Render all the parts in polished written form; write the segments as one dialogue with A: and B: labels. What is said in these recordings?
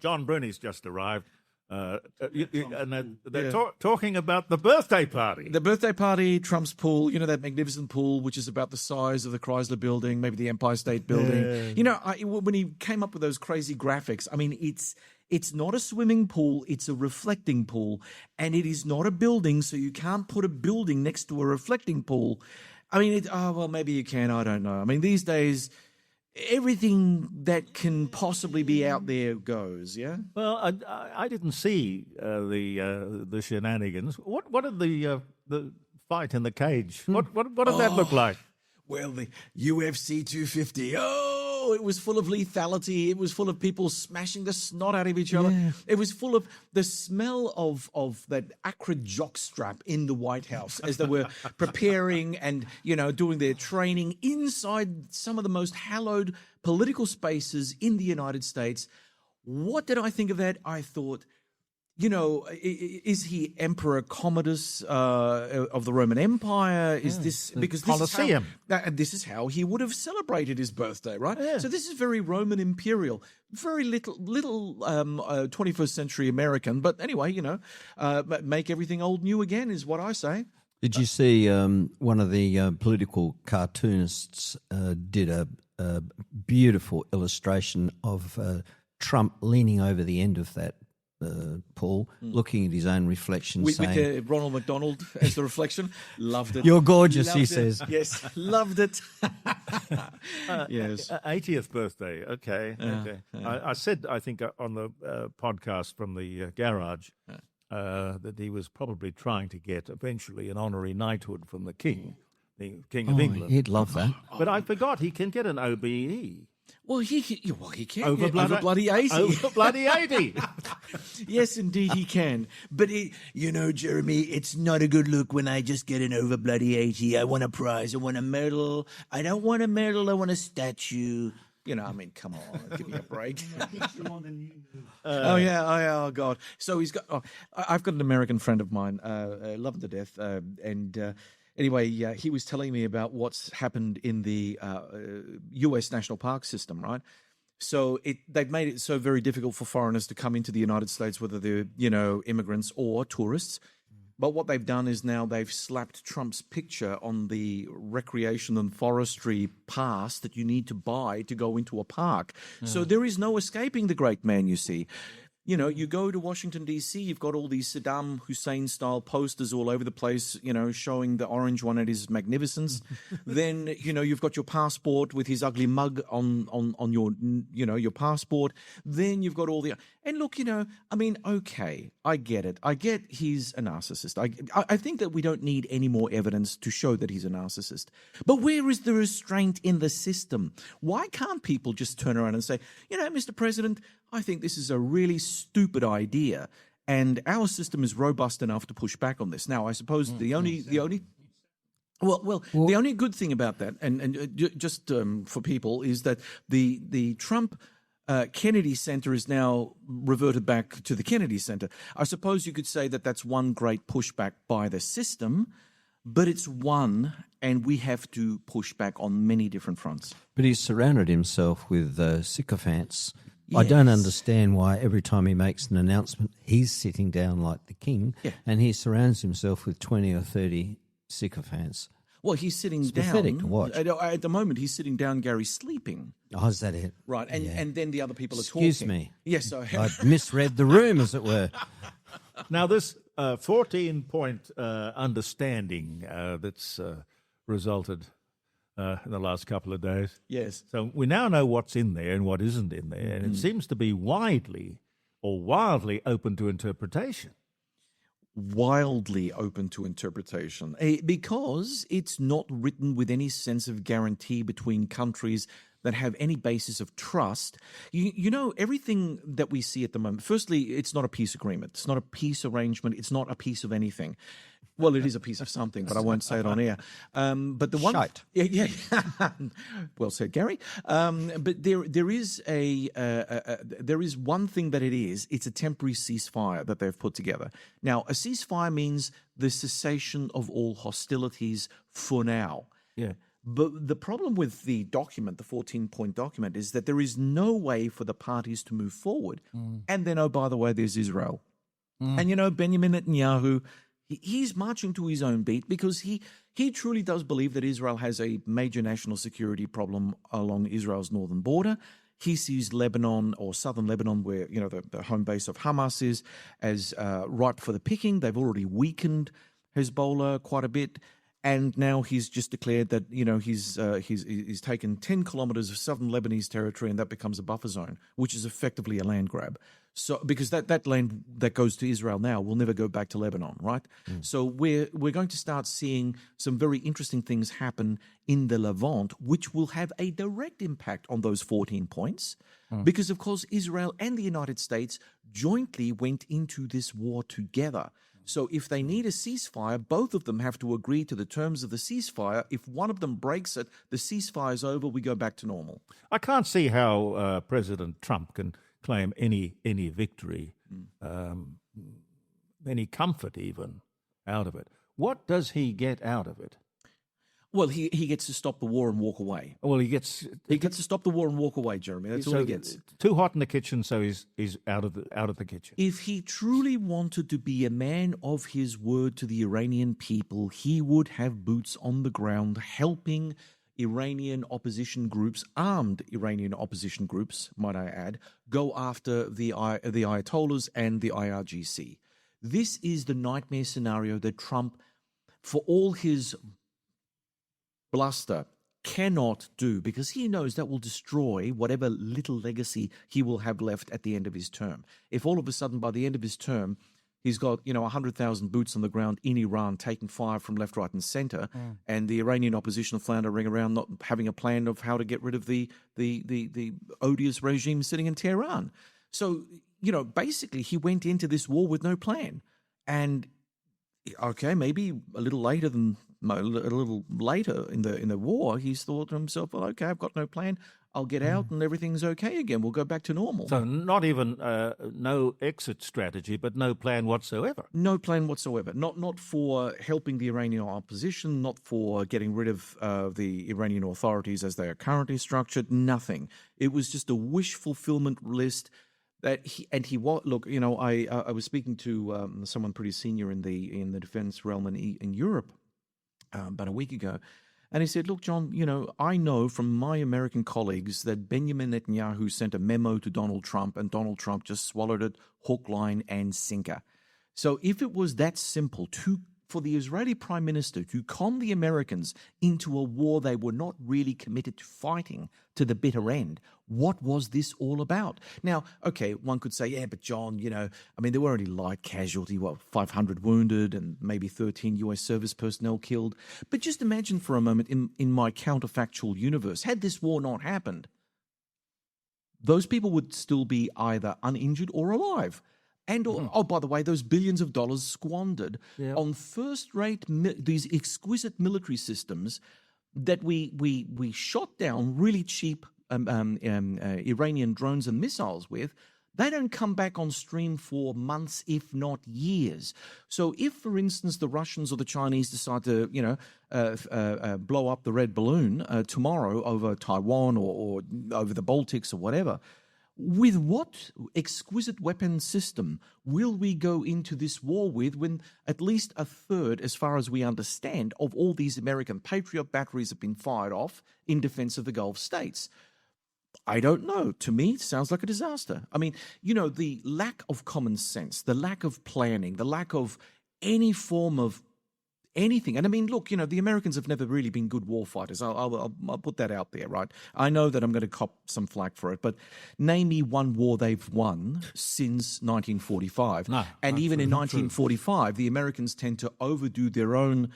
A: John Bruni's just arrived. And they're talking about the birthday party.
B: The birthday party, Trump's pool, that magnificent pool, which is about the size of the Chrysler Building, maybe the Empire State Building. Yeah. When he came up with those crazy graphics, I mean, it's not a swimming pool, it's a reflecting pool. And it is not a building, so you can't put a building next to a reflecting pool. I mean, maybe you can, I don't know. I mean, these days, everything that can possibly be out there goes, yeah?
A: Well, I didn't see the shenanigans. What did the fight in the cage, what did that look like?
B: Well, the UFC 250, it was full of lethality. It was full of people smashing the snot out of each other. Yeah. It was full of the smell of that acrid jockstrap in the White House as they were preparing and, doing their training inside some of the most hallowed political spaces in the United States. What did I think of that? I thought, is he Emperor Commodus of the Roman Empire? Is this because this is how he would have celebrated his birthday, right? Yeah. So this is very Roman imperial, very little 21st century American. But anyway, make everything old new again is what I say.
C: Did you see one of the political cartoonists did a beautiful illustration of Trump leaning over the end of that pool, looking at his own reflection, saying...
B: With Ronald McDonald as the reflection. Loved it.
C: You're gorgeous, he says.
B: Yes, loved it. Yes.
A: 80th birthday, okay. I said, I think, on the podcast from the garage that he was probably trying to get eventually an honorary knighthood from the King of England.
C: He'd love that.
A: But I forgot he can get an OBE.
B: Well, he can. Over bloody 80.
A: Over bloody 80.
B: Yes, indeed he can. But, Jeremy, it's not a good look when I just get an over bloody 80. I want a prize. I want a medal. I don't want a medal. I want a statue. Come on, give me a break. Oh, God. So he's got... I've got an American friend of mine, love him to death, Anyway, he was telling me about what's happened in the U.S. national park system, right? So they've made it so very difficult for foreigners to come into the United States, whether they're, immigrants or tourists. But what they've done is now they've slapped Trump's picture on the recreation and forestry pass that you need to buy to go into a park. So there is no escaping the great man, you see. You go to Washington, D.C., you've got all these Saddam Hussein-style posters all over the place, showing the orange one at his magnificence. Then, you've got your passport with his ugly mug on your, your passport. Then you've got all the... And look, okay, I get it. I get he's a narcissist. I think that we don't need any more evidence to show that he's a narcissist. But where is the restraint in the system? Why can't people just turn around and say, Mr. President, I think this is a really stupid idea, and our system is robust enough to push back on this. Now, I suppose the only good thing about that, and just for people, is that the Trump Kennedy Center is now reverted back to the Kennedy Center. I suppose you could say that that's one great pushback by the system, but it's one, and we have to push back on many different fronts.
C: But he's surrounded himself with sycophants.
B: Yes.
C: I don't understand why every time he makes an announcement, he's sitting down like the king, and he surrounds himself with 20 or 30 sycophants.
B: Well, he's sitting down.
C: It's pathetic to watch.
B: At the moment, he's sitting down, Gary, sleeping.
C: Oh, is that it?
B: Right, and then the other people are talking.
C: Excuse me.
B: Yes,
C: I misread the room, as it were.
A: Now, this 14-point understanding that's resulted in the last couple of days.
B: Yes.
A: So we now know what's in there and what isn't in there, and it seems to be wildly open to interpretation.
B: Wildly open to interpretation, because it's not written with any sense of guarantee between countries that have any basis of trust. Everything that we see at the moment, firstly, it's not a peace agreement. It's not a peace arrangement. It's not a piece of anything. Well, it is a piece of something, but I won't say it on air. But the one,
C: Shite.
B: Yeah. Well said, Gary. But there is one thing that it is. It's a temporary ceasefire that they've put together. Now, a ceasefire means the cessation of all hostilities for now.
A: Yeah.
B: But the problem with the document, the 14-point document, is that there is no way for the parties to move forward. And then, oh, by the way, there's Israel. And, Benjamin Netanyahu, he's marching to his own beat because he truly does believe that Israel has a major national security problem along Israel's northern border. He sees Lebanon or southern Lebanon, where the home base of Hamas is, as ripe for the picking. They've already weakened Hezbollah quite a bit, and now he's just declared that he's taken 10 kilometers of southern Lebanese territory, and that becomes a buffer zone, which is effectively a land grab. So because that land that goes to Israel now will never go back to Lebanon, right? So we're going to start seeing some very interesting things happen in the Levant, which will have a direct impact on those 14 points, because of course Israel and the United States jointly went into this war together. So if they need a ceasefire, both of them have to agree to the terms of the ceasefire. If one of them breaks it, the ceasefire is over, we go back to normal.
A: I can't see how President Trump can claim any victory, any comfort even out of it. What does he get out of it?
B: Well, he gets to stop the war and walk away.
A: Well, he gets
B: to stop the war and walk away, Jeremy. That's all he gets.
A: Too hot in the kitchen, so he's out of the kitchen.
B: If he truly wanted to be a man of his word to the Iranian people, he would have boots on the ground helping Iranian opposition groups, armed Iranian opposition groups, might I add, go after the Ayatollahs and the IRGC. This is the nightmare scenario that Trump, for all his bluster, cannot do, because he knows that will destroy whatever little legacy he will have left at the end of his term. If all of a sudden by the end of his term he's got 100,000 boots on the ground in Iran taking fire from left, right, and center, and the Iranian opposition floundering around, not having a plan of how to get rid of the odious regime sitting in Tehran. So basically he went into this war with no plan, and okay, maybe a little later in the war, he's thought to himself, well, okay, I've got no plan. I'll get out and everything's okay again. We'll go back to normal.
A: So not even no exit strategy, but no plan whatsoever.
B: No plan whatsoever. Not for helping the Iranian opposition, not for getting rid of the Iranian authorities as they are currently structured, nothing. It was just a wish fulfillment list. I was speaking to someone pretty senior in the defense realm in Europe about a week ago, and he said, "Look, John, I know from my American colleagues that Benjamin Netanyahu sent a memo to Donald Trump, and Donald Trump just swallowed it hook, line, and sinker. So if it was that simple for the Israeli prime minister to con the Americans into a war they were not really committed to fighting to the bitter end, what was this all about?" Now, okay, one could say, yeah, but John, there were only light casualty, 500 wounded and maybe 13 US service personnel killed. But just imagine for a moment in my counterfactual universe, had this war not happened, those people would still be either uninjured or alive. And, oh, by the way, those billions of dollars squandered on first-rate, these exquisite military systems that we shot down really cheap Iranian drones and missiles with, they don't come back on stream for months, if not years. So if, for instance, the Russians or the Chinese decide to, blow up the red balloon tomorrow over Taiwan or over the Baltics or whatever, with what exquisite weapon system will we go into this war with when at least a third, as far as we understand, of all these American Patriot batteries have been fired off in defense of the Gulf states? I don't know. To me, it sounds like a disaster. I mean, the lack of common sense, the lack of planning, the lack of any form of anything. And I mean, look, the Americans have never really been good war fighters. I'll put that out there, right? I know that I'm going to cop some flack for it, but name me one war they've won since 1945.
A: No,
B: and even in 1945, the Americans tend to overdo their own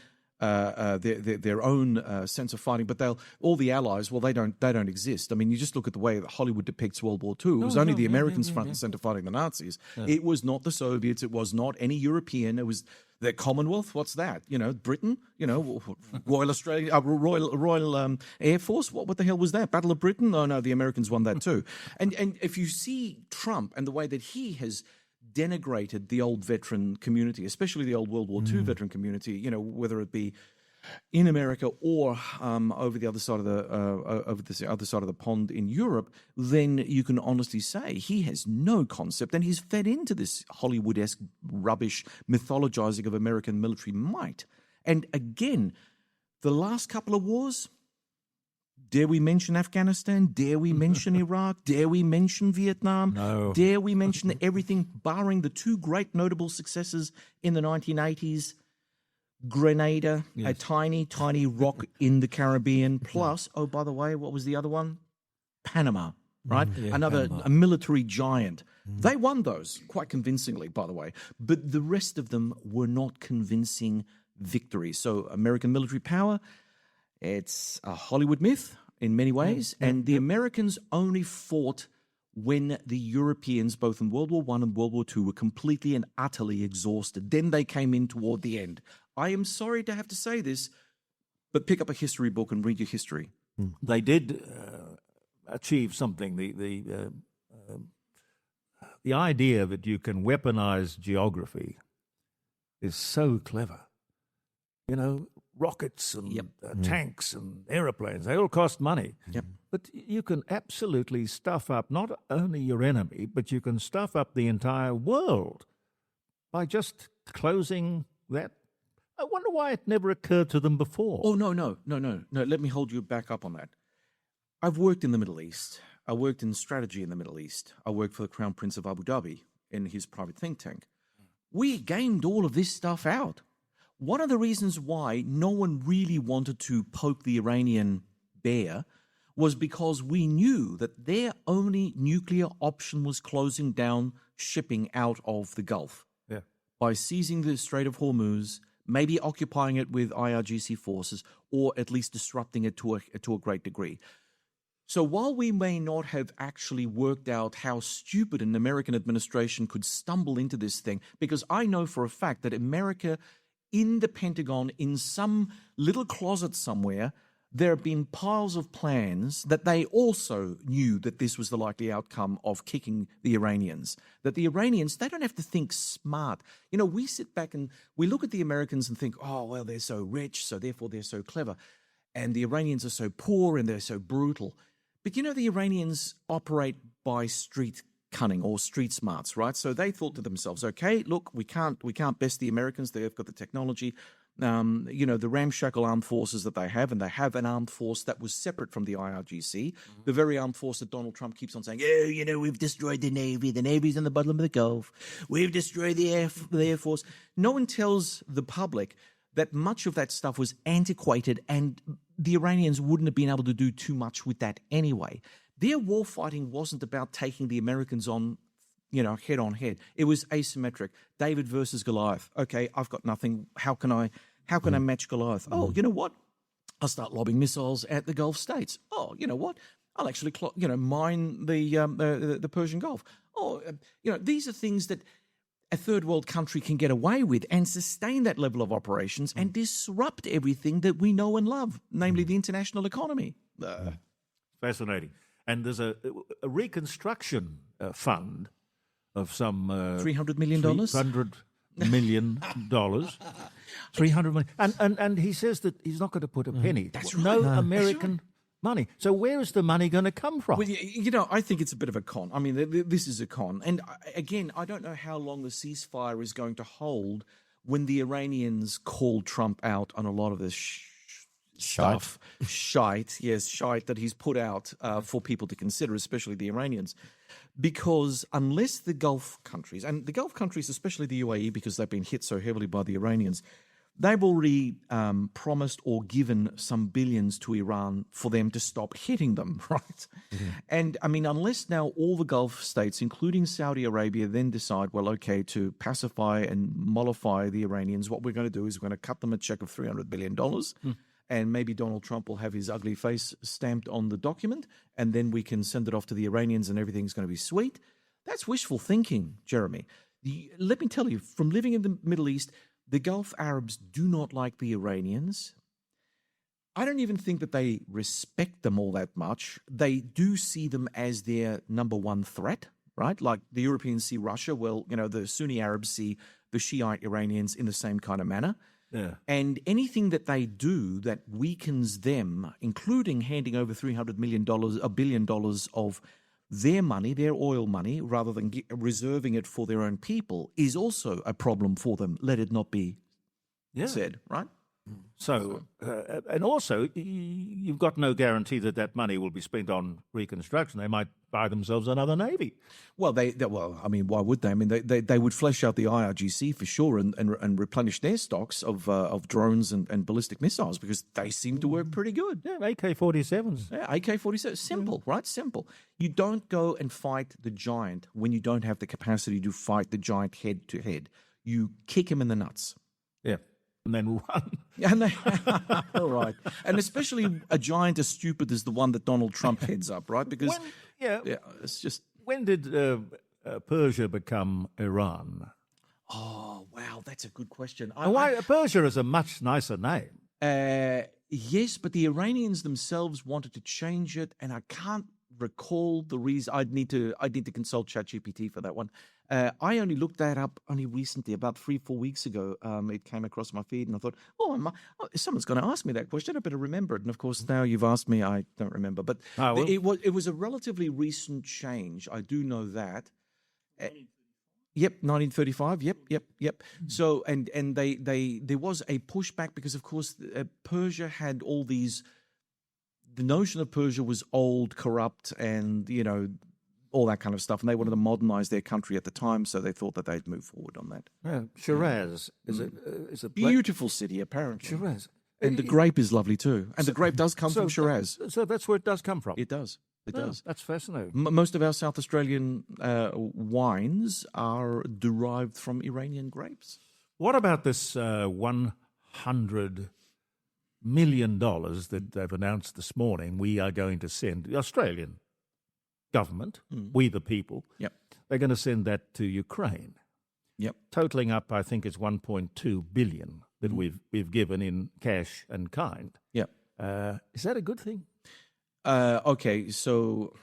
B: sense of fighting, but all the allies, well, they don't exist. I mean, you just look at the way that Hollywood depicts World War II. It was only the Americans front and center fighting the Nazis. Yeah. It was not the Soviets. It was not any European. It was the Commonwealth. What's that? Britain. Royal Australia, Royal Air Force. What the hell was that? Battle of Britain? Oh no, the Americans won that too. And if you see Trump and the way that he has denigrated the old veteran community, especially the old World War II veteran community, whether it be in America or over the other side of the pond in Europe, then you can honestly say he has no concept, and he's fed into this Hollywood-esque rubbish mythologizing of American military might. And again, the last couple of wars, dare we mention Afghanistan? Dare we mention Iraq? Dare we mention Vietnam?
A: No.
B: Dare we mention everything barring the two great notable successes in the 1980s? Grenada, a tiny, tiny rock in the Caribbean, plus, oh, by the way, what was the other one? Panama, right? A military giant. They won those quite convincingly, by the way, but the rest of them were not convincing victories. So American military power, it's a Hollywood myth in many ways, and the Americans only fought when the Europeans, both in World War I and World War II, were completely and utterly exhausted. Then they came in toward the end. I am sorry to have to say this, but pick up a history book and read your history.
A: They did achieve something. The idea that you can weaponize geography is so clever. You know, rockets and tanks and aeroplanes, they all cost money.
B: Yep.
A: But you can absolutely stuff up not only your enemy, but you can stuff up the entire world by just closing that. I wonder why it never occurred to them before.
B: Oh, no. Let me hold you back up on that. I've worked in the Middle East. I worked in strategy in the Middle East. I worked for the Crown Prince of Abu Dhabi in his private think tank. We gamed all of this stuff out. One of the reasons why no one really wanted to poke the Iranian bear was because we knew that their only nuclear option was closing down shipping out of the Gulf.
A: Yeah.
B: By seizing the Strait of Hormuz, maybe occupying it with IRGC forces, or at least disrupting it to a great degree. So while we may not have actually worked out how stupid an American administration could stumble into this thing, because I know for a fact that America, in the Pentagon, in some little closet somewhere, there have been piles of plans that they also knew that this was the likely outcome of kicking the Iranians. That the Iranians, they don't have to think smart. You know, we sit back and we look at the Americans and think, oh, well, they're so rich, so therefore they're so clever. And the Iranians are so poor and they're so brutal. But, you know, the Iranians operate by street cunning or street smarts, right? So they thought to themselves, okay, look, we can't best the Americans. They've got the technology. You know, the ramshackle armed forces that they have, and they have an armed force that was separate from the IRGC, the very armed force that Donald Trump keeps on saying, oh, you know, we've destroyed the Navy. The Navy's in the bottom of the Gulf. We've destroyed the Air Force. No one tells the public that much of that stuff was antiquated, and the Iranians wouldn't have been able to do too much with that anyway. Their war fighting wasn't about taking the Americans on, you know, head on head. It was asymmetric. David versus Goliath. Okay, I've got nothing. How can I match Goliath? Oh, you know what? I'll start lobbing missiles at the Gulf states. Oh, you know what? I'll actually, mine the Persian Gulf. Oh, these are things that a third world country can get away with and sustain that level of operations and disrupt everything that we know and love, namely the international economy.
A: Fascinating. And there's a reconstruction fund of some
B: $300 million.
A: $300 million. $300 million. And he says that he's not going to put a penny.
B: That's
A: no
B: right.
A: American money. So where is the money going to come from?
B: Well, you know, I think it's a bit of a con. I mean, this is a con. And again, I don't know how long the ceasefire is going to hold when the Iranians call Trump out on a lot of this stuff. Shite that he's put out for people to consider, especially the Iranians. Because unless the Gulf countries, and the Gulf countries, especially the UAE, because they've been hit so heavily by the Iranians, they've already promised or given some billions to Iran for them to stop hitting them, right? Mm-hmm. And, I mean, unless now all the Gulf states, including Saudi Arabia, then decide, well, okay, to pacify and mollify the Iranians, what we're going to do is we're going to cut them a check of $300 billion, and maybe Donald Trump will have his ugly face stamped on the document, and then we can send it off to the Iranians and everything's going to be sweet. That's wishful thinking, Jeremy. Let me tell you, from living in the Middle East, the Gulf Arabs do not like the Iranians. I don't even think that they respect them all that much. They do see them as their number one threat, right? Like the Europeans see Russia. Well, you know, the Sunni Arabs see the Shiite Iranians in the same kind of manner.
A: Yeah.
B: And anything that they do that weakens them, including handing over $300 million, $1 billion of their money, their oil money, rather than reserving it for their own people, is also a problem for them. Let it not be said, right?
A: So, and also, you've got no guarantee that that money will be spent on reconstruction. They might buy themselves another navy.
B: Well, I mean, why would they? I mean, they would flesh out the IRGC for sure and replenish their stocks of drones and ballistic missiles, because they seem to work pretty good.
A: Yeah, AK-47s.
B: Yeah, AK-47, simple, right? Simple. You don't go and fight the giant when you don't have the capacity to fight the giant head to head. You kick him in the nuts.
A: Yeah. And then run.
B: And all right. And especially a giant as stupid as the one that Donald Trump heads up, right? Because, it's just...
A: When did Persia become Iran?
B: Oh, wow, that's a good question.
A: Why Persia is a much nicer name.
B: Yes, but the Iranians themselves wanted to change it, and I can't recall the reason. I'd need to consult ChatGPT for that one. I only looked that up only recently, about 3-4 weeks ago. It came across my feed, and I thought, someone's going to ask me that question. I better remember it. And of course, now you've asked me, I don't remember. But it was a relatively recent change. I do know that. Yep, 1935. Yep. So, and there was a pushback because, of course, Persia had all these. The notion of Persia was old, corrupt, and all that kind of stuff, and they wanted to modernize their country at the time, so they thought that they'd move forward on that.
A: Yeah, Shiraz is a
B: beautiful city, apparently.
A: Shiraz,
B: and the grape is lovely too, and the grape does come from Shiraz.
A: So that's where it does come from.
B: It does. It does.
A: That's fascinating.
B: Most of our South Australian wines are derived from Iranian grapes.
A: What about this $100 million that they've announced this morning? We are going to send the Australian government, we the people.
B: Yep.
A: They're going to send that to Ukraine.
B: Yep.
A: Totaling up, I think it's 1.2 billion that we've given in cash and kind.
B: Yep.
A: Is that a good thing?
B: Okay, so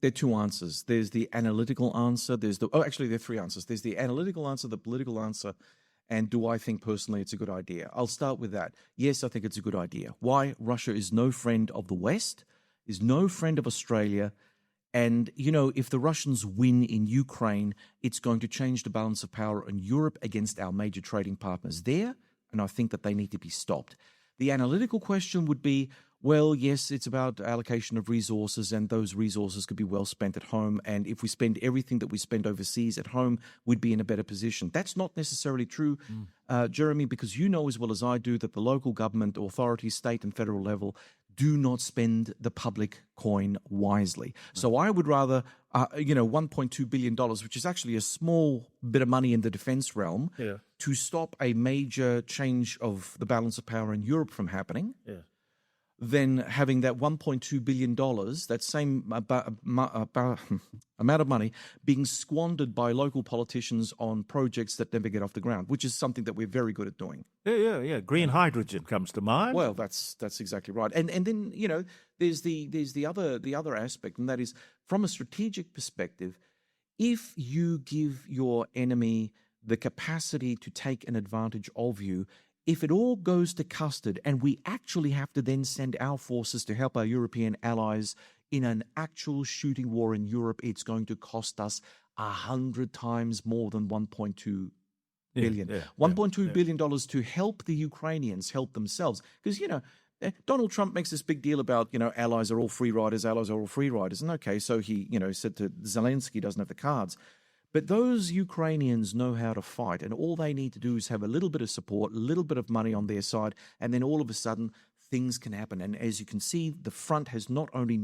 B: there are two answers. There's the analytical answer. There are 3 answers. There's the analytical answer, the political answer, and do I think personally it's a good idea? I'll start with that. Yes, I think it's a good idea. Why? Russia is no friend of the West, is no friend of Australia. And, if the Russians win in Ukraine, it's going to change the balance of power in Europe against our major trading partners there, and I think that they need to be stopped. The analytical question would be, well, yes, it's about allocation of resources, and those resources could be well spent at home, and if we spend everything that we spend overseas at home, we'd be in a better position. That's not necessarily true, Jeremy, because you know as well as I do that the local government authorities, state and federal level, do not spend the public coin wisely. So I would rather, $1.2 billion, which is actually a small bit of money in the defense realm, to stop a major change of the balance of power in Europe from happening, than having that $1.2 billion, that same amount of money, being squandered by local politicians on projects that never get off the ground, which is something that we're very good at doing.
A: Yeah. Green hydrogen comes to mind.
B: Well, that's exactly right. And then there's the other aspect, and that is from a strategic perspective. If you give your enemy the capacity to take an advantage of you, if it all goes to custard and we actually have to then send our forces to help our European allies in an actual shooting war in Europe, it's going to cost us 100 times more than $1.2 billion. $1.2 billion to help the Ukrainians help themselves. Because, Donald Trump makes this big deal about, allies are all free riders, And okay, so he, said to Zelensky doesn't have the cards. But those Ukrainians know how to fight, and all they need to do is have a little bit of support, a little bit of money on their side, and then all of a sudden things can happen. And as you can see, the front has not only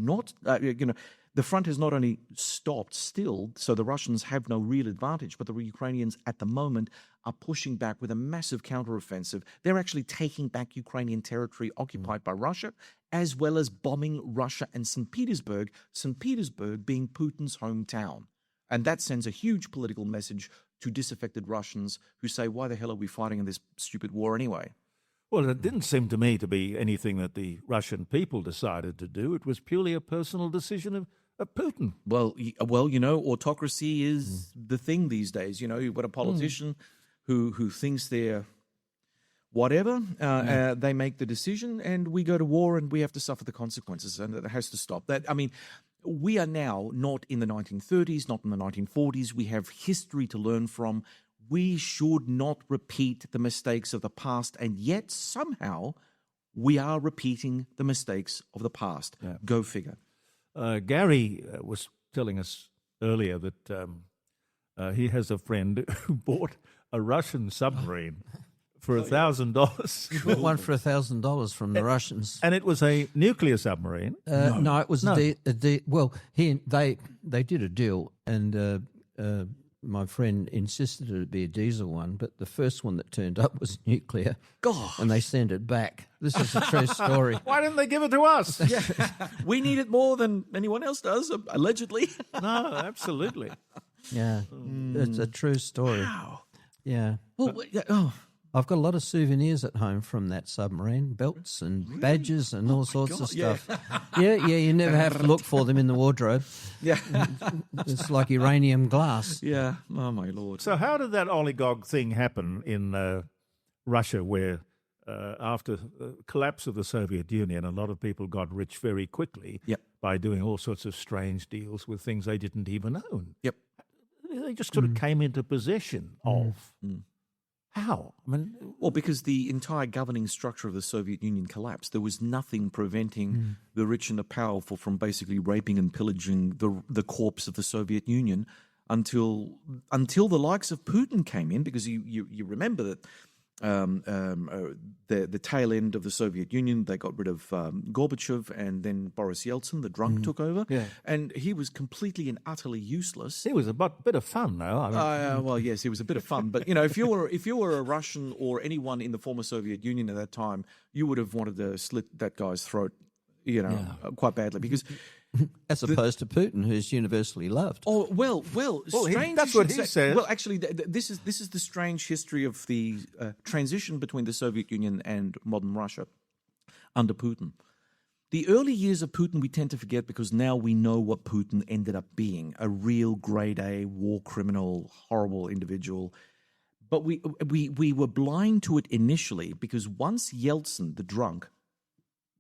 B: stopped still, so the Russians have no real advantage, but the Ukrainians at the moment are pushing back with a massive counteroffensive. They're actually taking back Ukrainian territory occupied by Russia, as well as bombing Russia and St. Petersburg being Putin's hometown. And that sends a huge political message to disaffected Russians who say, why the hell are we fighting in this stupid war anyway?
A: Well, it didn't seem to me to be anything that the Russian people decided to do. It was purely a personal decision of Putin.
B: Well, autocracy is the thing these days. You've got a politician who thinks they're whatever. They make the decision, and we go to war, and we have to suffer the consequences, and it has to stop. We are now not in the 1930s, not in the 1940s. We have history to learn from. We should not repeat the mistakes of the past, and yet somehow we are repeating the mistakes of the past. Yeah. Go figure.
A: Gary was telling us earlier that he has a friend who bought a Russian submarine for $1,000.
C: He bought one for $1,000 from the Russians,
A: and it was a nuclear submarine.
C: No, it was they did a deal, and my friend insisted it be a diesel one, but the first one that turned up was nuclear.
B: Gosh.
C: And they sent it back. This is a true story.
A: Why didn't they give it to us?
B: Yeah. We need it more than anyone else does, allegedly.
A: No, absolutely.
C: Yeah, it's a true story.
B: Wow.
C: Yeah.
B: Well,
C: I've got a lot of souvenirs at home from that submarine, belts and badges and all sorts of stuff. Yeah, you never have to look for them in the wardrobe.
B: Yeah.
C: It's like uranium glass.
B: Yeah, oh my Lord.
A: So how did that oligarch thing happen in Russia where after the collapse of the Soviet Union, a lot of people got rich very quickly by doing all sorts of strange deals with things they didn't even own?
B: Yep.
A: They just sort of came into possession of. How?
B: Well, because the entire governing structure of the Soviet Union collapsed. There was nothing preventing the rich and the powerful from basically raping and pillaging the corpse of the Soviet Union until the likes of Putin came in, because you remember that the tail end of the Soviet Union, they got rid of Gorbachev, and then Boris Yeltsin, the drunk, took over. Yeah. And he was completely and utterly useless.
A: It was a bit of fun, though.
B: Well, yes, it was a bit of fun. But, if you were a Russian or anyone in the former Soviet Union at that time, you would have wanted to slit that guy's throat, quite badly, because...
C: As opposed to Putin, who's universally loved.
B: Oh well.
A: That's what he said.
B: Well, actually, this is the strange history of the transition between the Soviet Union and modern Russia under Putin. The early years of Putin we tend to forget, because now we know what Putin ended up being: a real grade A war criminal, horrible individual. But we were blind to it initially, because once Yeltsin, the drunk,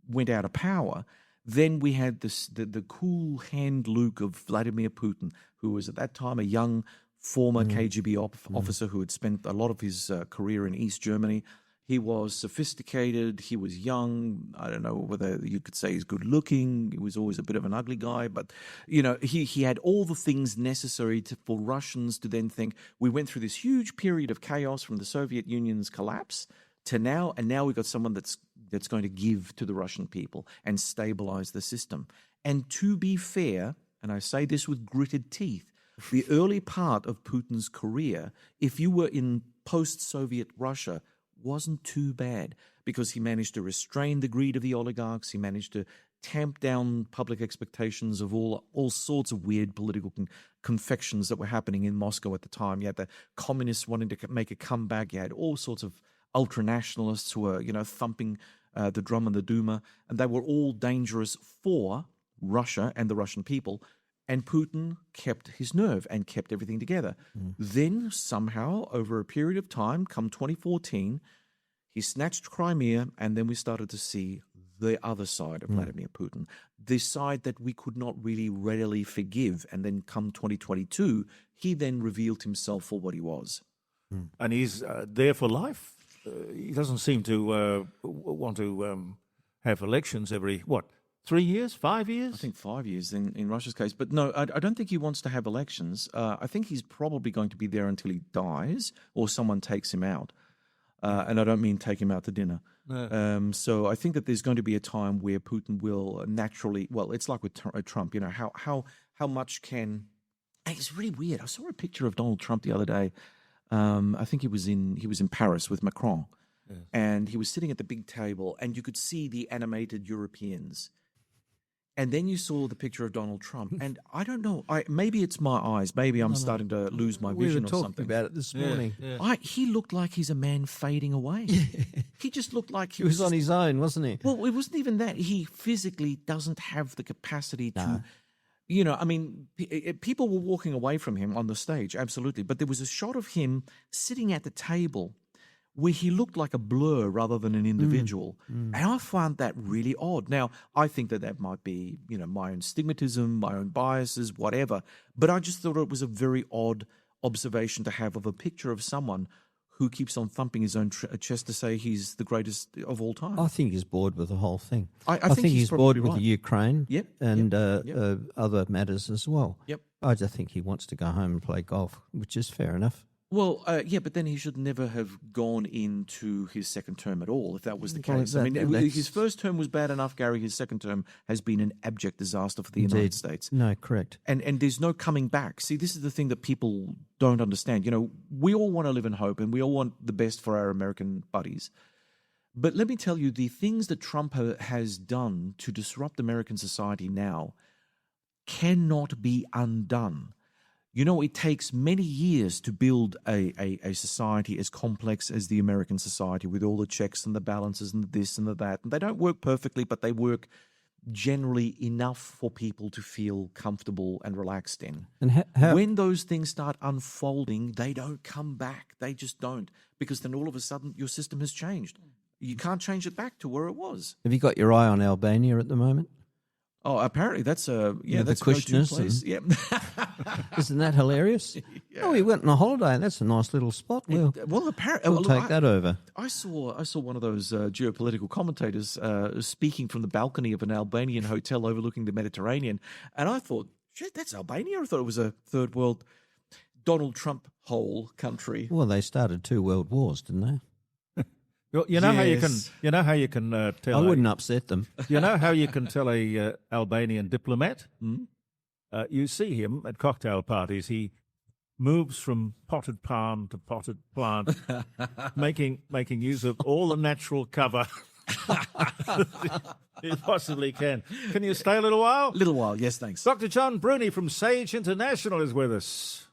B: went out of power, then we had the cool hand Luke of Vladimir Putin, who was at that time a young former KGB officer who had spent a lot of his career in East Germany. He was sophisticated. He was young. I don't know whether you could say he's good looking. He was always a bit of an ugly guy, but he had all the things necessary for Russians to then think, we went through this huge period of chaos from the Soviet Union's collapse to now, and now we've got someone that's going to give to the Russian people and stabilize the system. And to be fair, and I say this with gritted teeth, the early part of Putin's career, if you were in post-Soviet Russia, wasn't too bad, because he managed to restrain the greed of the oligarchs. He managed to tamp down public expectations of all sorts of weird political confections that were happening in Moscow at the time. You had the communists wanting to make a comeback. You had all sorts of ultranationalists who were, thumping the drum and the Duma, and they were all dangerous for Russia and the Russian people. And Putin kept his nerve and kept everything together. Then somehow, over a period of time, come 2014, he snatched Crimea, and then we started to see the other side of Vladimir Putin, the side that we could not really readily forgive. And then come 2022, he then revealed himself for what he was.
A: And he's there for life. He doesn't seem to want to have elections every, 3 years, 5 years?
B: I think 5 years in Russia's case. But no, I don't think he wants to have elections. I think he's probably going to be there until he dies or someone takes him out. And I don't mean take him out to dinner. No. So I think that there's going to be a time where Putin will naturally, well, it's like with Trump, how much can... It's really weird. I saw a picture of Donald Trump the other day. I think he was in Paris with Macron, and he was sitting at the big table, and you could see the animated Europeans. And then you saw the picture of Donald Trump, and I don't know. Maybe it's my eyes. Maybe I'm starting to lose my vision or something.
C: We were talking about it this morning.
B: Yeah. He looked like he's a man fading away. He just looked like
C: he was on his own, wasn't he?
B: Well, it wasn't even that. He physically doesn't have the capacity to... people were walking away from him on the stage, absolutely. But there was a shot of him sitting at the table where he looked like a blur rather than an individual. And I found that really odd. Now, I think that might be, my own stigmatism, my own biases, whatever. But I just thought it was a very odd observation to have of a picture of someone who keeps on thumping his own chest to say he's the greatest of all time.
C: I think he's bored with the whole thing.
B: I
C: think he's bored with
B: right.
C: the Ukraine
B: Yep,
C: and other matters as well.
B: Yep.
C: I just think he wants to go home and play golf, which is fair enough.
B: Well, but then he should never have gone into his second term at all, if that was the case.
C: Well,
B: his first term was bad enough, Gary. His second term has been an abject disaster for the United States.
C: No, correct.
B: And there's no coming back. See, this is the thing that people don't understand. We all want to live in hope, and we all want the best for our American buddies. But let me tell you, the things that Trump has done to disrupt American society now cannot be undone. It takes many years to build a society as complex as the American society, with all the checks and the balances and the this and the that. And they don't work perfectly, but they work generally enough for people to feel comfortable and relaxed in.
C: And
B: when those things start unfolding, they don't come back. They just don't, because then all of a sudden your system has changed. You can't change it back to where it was.
C: Have you got your eye on Albania at the moment?
B: Oh, apparently that's
C: the
B: that's
C: Kushners
B: place. Yep.
C: Isn't that hilarious?
B: Yeah.
C: Oh, we went on a holiday. That's a nice little spot. We'll
B: Apparently,
C: take that over.
B: I saw one of those geopolitical commentators speaking from the balcony of an Albanian hotel overlooking the Mediterranean, and I thought, shit, that's Albania. I thought it was a third world Donald Trump hole country.
C: Well, they started 2 world wars, didn't they?
A: How you can tell.
C: I wouldn't upset them.
A: You know how you can tell a Albanian diplomat? You see him at cocktail parties. He moves from potted palm to potted plant, making use of all the natural cover he possibly can. Can you stay a little while?
B: Little while, yes, thanks.
A: Dr. John Bruni from Sage International is with us.